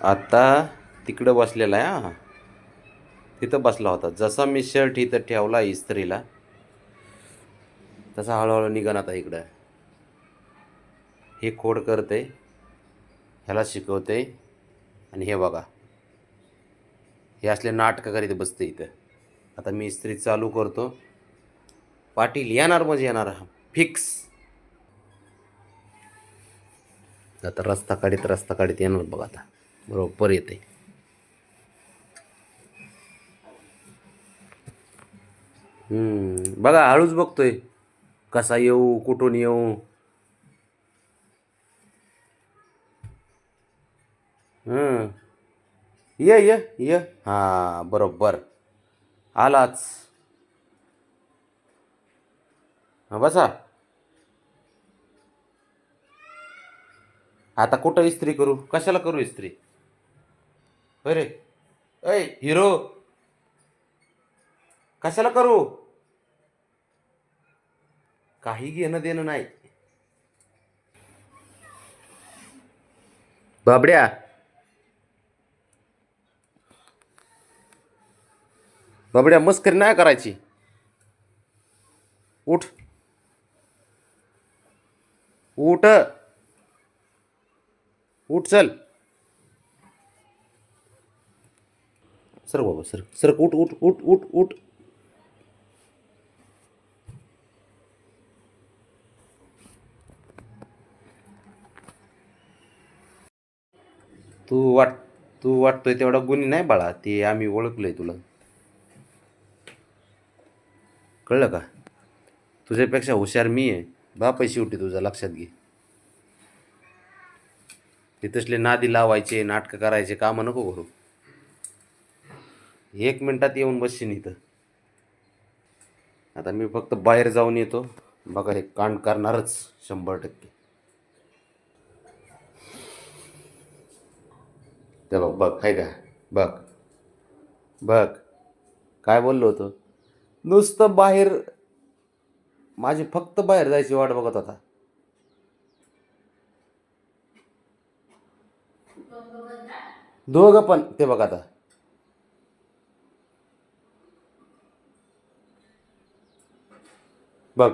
आता तिकडं बसलेला आहे हा, तिथं बसला होता. जसा मी शर्ट इथं ठेवला इस्त्रीला तसा हळूहळू निघन आता इकडं. हे खोड करते, ह्याला शिकवते. आणि हे बघा, हे असले नाटकं करीत बसते इथं. आता मी इस्त्री चालू करतो. पाटील येणार म्हणजे येणार फिक्स. आता रस्ता काढीत येणार बघा. आता बरोबर येते. बघा हळूच बघतोय, कसा येऊ कुठून येऊ. ये ये ये हां बरोबर आलाच. हां बसा. आता कुठं इस्त्री करू, कशाला करू इस्त्री? अरे ऐ हिरो, कशाला करू? काही घेणं देणं नाही. बाबड्या, बाबड्या मस्करी नाही करायची. उठ उठ उठ चल. सर बाबा सर सर, उठ उठ उठ उठ उठ. तू वाट तू वाटतोय तेवढा गुन्हे नाही बाळा, ते आम्ही ओळखलंय तुला. कळलं का? तुझ्यापेक्षा हुशार मी आहे. बाप शेवटी तुझा, लक्षात घे. ते तसले नादी लावायचे नाटकं करायचे कामं नको करू. 1 मिनिटात येऊन बसशील इथं. आता मी फक्त बाहेर जाऊन येतो. बघा हे कांड करणारच 100%. ते बघ बघ आहे का? बघ बघ काय बोललो होतो. नुसतं बाहेर, माझी फक्त बाहेर जायची वाट बघत होता. दोघं पण ते बघ आता. बघ